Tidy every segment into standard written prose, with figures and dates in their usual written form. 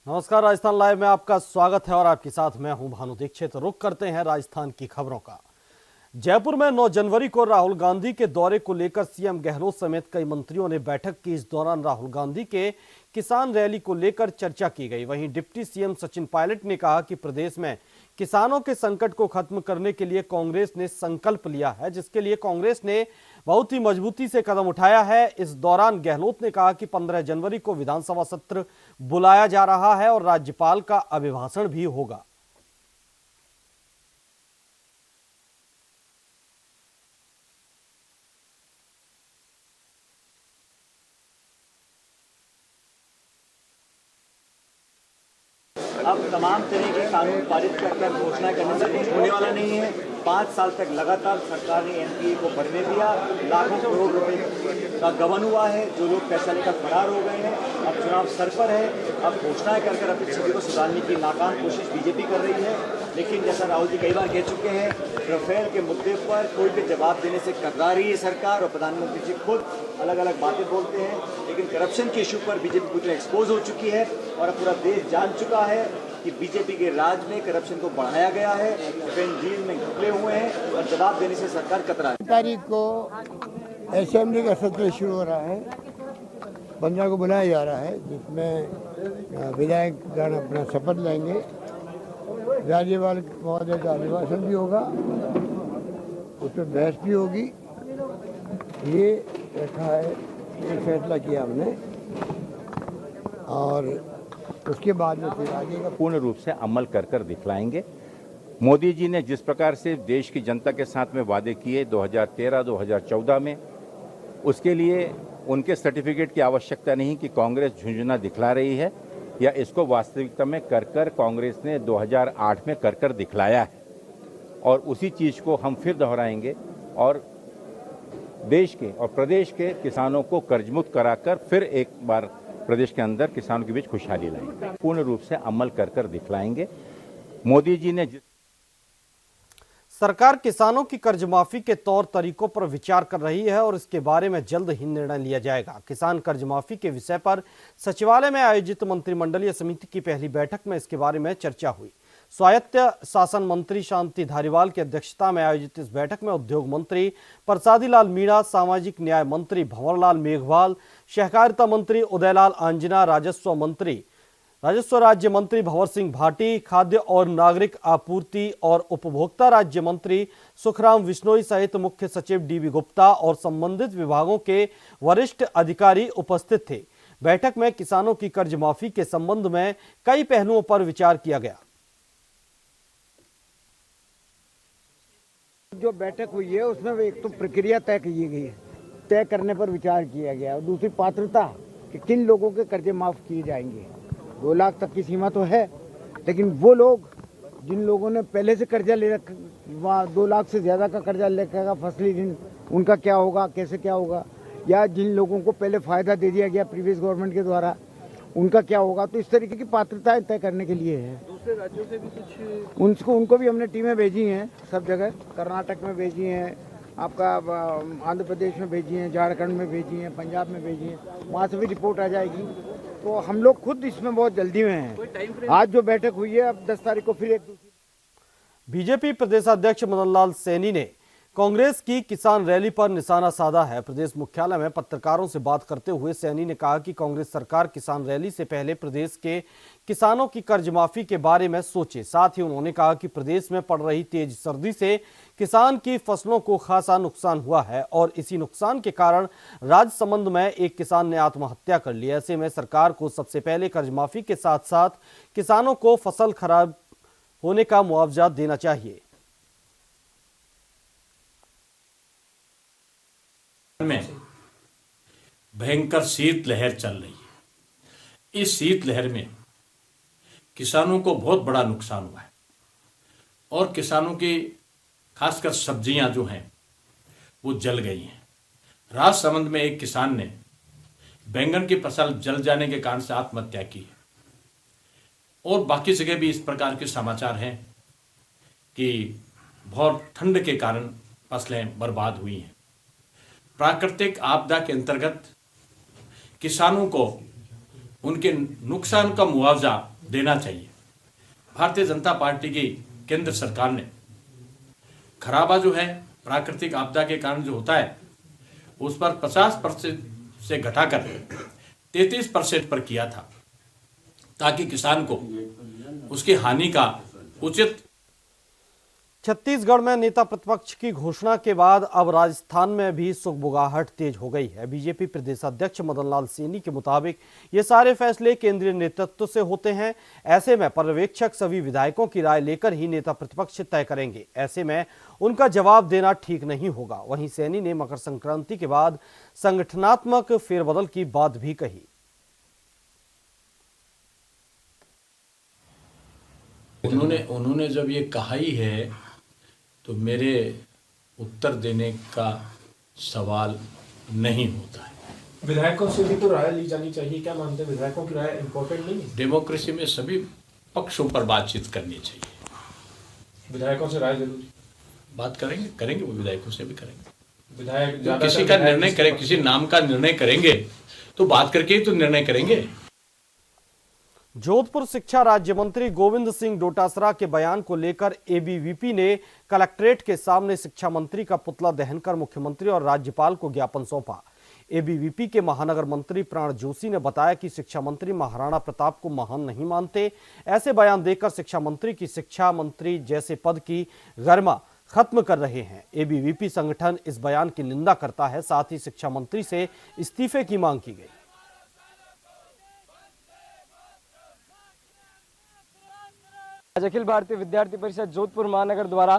नमस्कार, राजस्थान लाइव में आपका स्वागत है और आपके साथ मैं हूं भानु दीक्षित। रुक करते हैं राजस्थान की खबरों का। जयपुर में 9 जनवरी को राहुल गांधी के दौरे को लेकर सीएम गहलोत समेत कई मंत्रियों ने बैठक की। इस दौरान राहुल गांधी के किसान रैली को लेकर चर्चा की गई। वहीं डिप्टी सीएम सचिन पायलट ने कहा कि प्रदेश में किसानों के संकट को खत्म करने के लिए कांग्रेस ने संकल्प लिया है, जिसके लिए कांग्रेस ने बहुत ही मजबूती से कदम उठाया है। इस दौरान गहलोत ने कहा कि 15 जनवरी को विधानसभा सत्र बुलाया जा रहा है और राज्यपाल का अभिभाषण भी होगा। अब तमाम तरह के कानून पारित कर घोषणा करने से कुछ होने वाला नहीं है। 5 साल तक लगातार सरकार ने एनपीए को बढ़ने दिया, लाखों करोड़ रुपए का गबन हुआ है, जो लोग पैसा लेकर फरार हो गए हैं। अब चुनाव सर पर है, अब घोषणाएं कर अपनी छवि को सुधारने की नाकाम कोशिश बीजेपी कर रही है। लेकिन जैसा राहुल जी कई बार कह चुके हैं, राफेल के मुद्दे पर कोई भी जवाब देने से कतरा रही है सरकार, और प्रधानमंत्री जी खुद अलग अलग बातें बोलते हैं। लेकिन करप्शन के इशू पर बीजेपी पूरी तरह एक्सपोज हो चुकी है और अब पूरा देश जान चुका है कि बीजेपी के राज में करप्शन को बढ़ाया गया है, जेल में घुटले हुए हैं और जवाब देने से सरकार कतरा है। तारीख को असेंबली का सत्र शुरू हो रहा है, 15 को बुलाया जा रहा है, जिसमें विधायकगण अपना शपथ लेंगे। राज्यपाल महोदय का अभिभाषण भी होगा, उसमें बहस भी होगी। ये रखा है, ये फैसला किया हमने और उसके बाद में फिर आगे का पूर्ण रूप से अमल कर दिखलाएंगे। मोदी जी ने जिस प्रकार से देश की जनता के साथ में वादे किए 2013-2014 में, उसके लिए उनके सर्टिफिकेट की आवश्यकता नहीं कि कांग्रेस झुंझुना दिखला रही है, या इसको वास्तविकता में कर कांग्रेस ने 2008 में कर दिखलाया है। और उसी चीज को हम फिर दोहराएंगे और देश के और प्रदेश के किसानों को कर्जमुक्त कराकर फिर एक बार प्रदेश के अंदर किसानों के बीच खुशहाली लाएंगे। पूर्ण रूप से अमल कर दिखलाएंगे। मोदी जी ने सरकार किसानों की कर्ज माफी के तौर तरीकों पर विचार कर रही है और इसके बारे में जल्द ही निर्णय लिया जाएगा। किसान कर्ज माफी के विषय पर सचिवालय में आयोजित मंत्रिमंडलीय समिति की पहली बैठक में इसके बारे में चर्चा हुई। स्वायत्त शासन मंत्री शांति धारीवाल की अध्यक्षता में आयोजित इस बैठक में उद्योग मंत्री प्रसादी लाल मीणा, सामाजिक न्याय मंत्री भंवरलाल मेघवाल, सहकारिता मंत्री उदयलाल आंजना, राजस्व राज्य मंत्री भंवर सिंह भाटी, खाद्य और नागरिक आपूर्ति और उपभोक्ता राज्य मंत्री सुखराम विश्नोई सहित मुख्य सचिव डीबी गुप्ता और संबंधित विभागों के वरिष्ठ अधिकारी उपस्थित थे। बैठक में किसानों की कर्ज माफी के संबंध में कई पहलुओं पर विचार किया गया। जो बैठक हुई है उसमें एक तो प्रक्रिया तय की गई है, तय करने पर विचार किया गया, और दूसरी पात्रता कि किन लोगों के कर्जे माफ किए जाएंगे। 2 लाख तक की सीमा तो है, लेकिन वो लोग जिन लोगों ने पहले से कर्जा ले रखा, वहाँ 2 लाख से ज्यादा का कर्जा ले रखा फसली ऋण, उनका क्या होगा, कैसे क्या होगा, या जिन लोगों को पहले फायदा दे दिया गया प्रीवियस गवर्नमेंट के द्वारा, उनका क्या होगा। तो इस तरीके की पात्रताएं तय करने के लिए है। दूसरे राज्यों से भी कुछ उनको भी हमने टीमें भेजी हैं, सब जगह कर्नाटक में भेजी हैं, आपका आंध्र प्रदेश में भेजी हैं, झारखंड में भेजी हैं, पंजाब में भेजी हैं, वहाँ से भी रिपोर्ट आ जाएगी। तो हम लोग खुद इसमें बहुत जल्दी में हैं। आज जो बैठक हुई है, अब 10 तारीख को फिर एक दूसरी। बीजेपी प्रदेशाध्यक्ष मदन लाल सैनी ने कांग्रेस की किसान रैली पर निशाना साधा है। प्रदेश मुख्यालय में पत्रकारों से बात करते हुए सैनी ने कहा कि कांग्रेस सरकार किसान रैली से पहले प्रदेश के किसानों की कर्ज माफी के बारे में सोचे। साथ ही उन्होंने कहा कि प्रदेश में पड़ रही तेज सर्दी से किसान की फसलों को खासा नुकसान हुआ है और इसी नुकसान के कारण राजसमंद में एक किसान ने आत्महत्या कर ली। ऐसे में सरकार को सबसे पहले कर्ज माफी के साथ साथ किसानों को फसल खराब होने का मुआवजा देना चाहिए। में भयंकर शीतलहर चल रही है। इस शीतलहर में किसानों को बहुत बड़ा नुकसान हुआ है और किसानों की खासकर सब्जियां जो हैं वो जल गई हैं। राजसमंद में एक किसान ने बैंगन की फसल जल जाने के कारण से आत्महत्या की है और बाकी जगह भी इस प्रकार के समाचार हैं कि बहुत ठंड के कारण फसलें बर्बाद हुई हैं। प्राकृतिक आपदा के अंतर्गत किसानों को उनके नुकसान का मुआवजा देना चाहिए। भारतीय जनता पार्टी की केंद्र सरकार ने खराबा जो है प्राकृतिक आपदा के कारण जो होता है उस पर 50% से घटाकर 33% पर किया था, ताकि किसान को उसकी हानि का उचित। छत्तीसगढ़ में नेता प्रतिपक्ष की घोषणा के बाद अब राजस्थान में भी सुगबुगाहट तेज हो गई है। बीजेपी प्रदेश अध्यक्ष मदन लाल सैनी के मुताबिक ये सारे फैसले केंद्रीय नेतृत्व से होते हैं। ऐसे में पर्यवेक्षक सभी विधायकों की राय लेकर ही नेता प्रतिपक्ष तय करेंगे। ऐसे में उनका जवाब देना ठीक नहीं होगा। वहीं सैनी ने मकर संक्रांति के बाद संगठनात्मक फेरबदल की बात भी कही। उन्होंने जब ये कहा ही है तो मेरे उत्तर देने का सवाल नहीं होता है। विधायकों से भी तो राय ली जानी चाहिए, क्या मानते हैं? विधायकों की राय इंपॉर्टेंट नहीं है? डेमोक्रेसी में सभी पक्षों पर बातचीत करनी चाहिए। विधायकों से राय जरूरी, बात करेंगे वो विधायकों से भी करेंगे। विधायक किसी का निर्णय करें, किसी नाम का निर्णय करेंगे तो बात करके ही तो निर्णय करेंगे। जोधपुर शिक्षा राज्य मंत्री गोविंद सिंह डोटासरा के बयान को लेकर एबीवीपी ने कलेक्ट्रेट के सामने शिक्षा मंत्री का पुतला दहन कर मुख्यमंत्री और राज्यपाल को ज्ञापन सौंपा। एबीवीपी के महानगर मंत्री प्राण जोशी ने बताया कि शिक्षा मंत्री महाराणा प्रताप को महान नहीं मानते। ऐसे बयान देकर शिक्षा मंत्री की शिक्षा मंत्री जैसे पद की गरिमा खत्म कर रहे हैं। एबीवीपी संगठन इस बयान की निंदा करता है। साथ ही शिक्षा मंत्री से इस्तीफे की मांग की गई। आज अखिल भारतीय विद्यार्थी परिषद जोधपुर महानगर द्वारा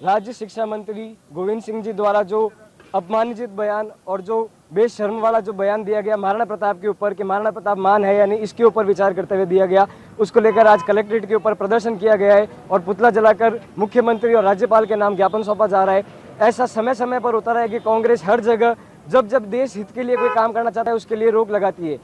राज्य शिक्षा मंत्री गोविंद सिंह जी द्वारा जो अपमानजनक बयान और जो बेशर्म वाला जो बयान दिया गया महाराणा प्रताप के ऊपर कि महाराणा प्रताप महान है या नहीं, इसके ऊपर विचार करते हुए दिया गया, उसको लेकर आज कलेक्ट्रेट के ऊपर प्रदर्शन किया गया है और पुतला जलाकर मुख्यमंत्री और राज्यपाल के नाम ज्ञापन सौंपा जा रहा है। ऐसा समय समय पर होता रहा है कि कांग्रेस हर जगह जब देश हित के लिए कोई काम करना चाहता है उसके लिए रोक लगाती है।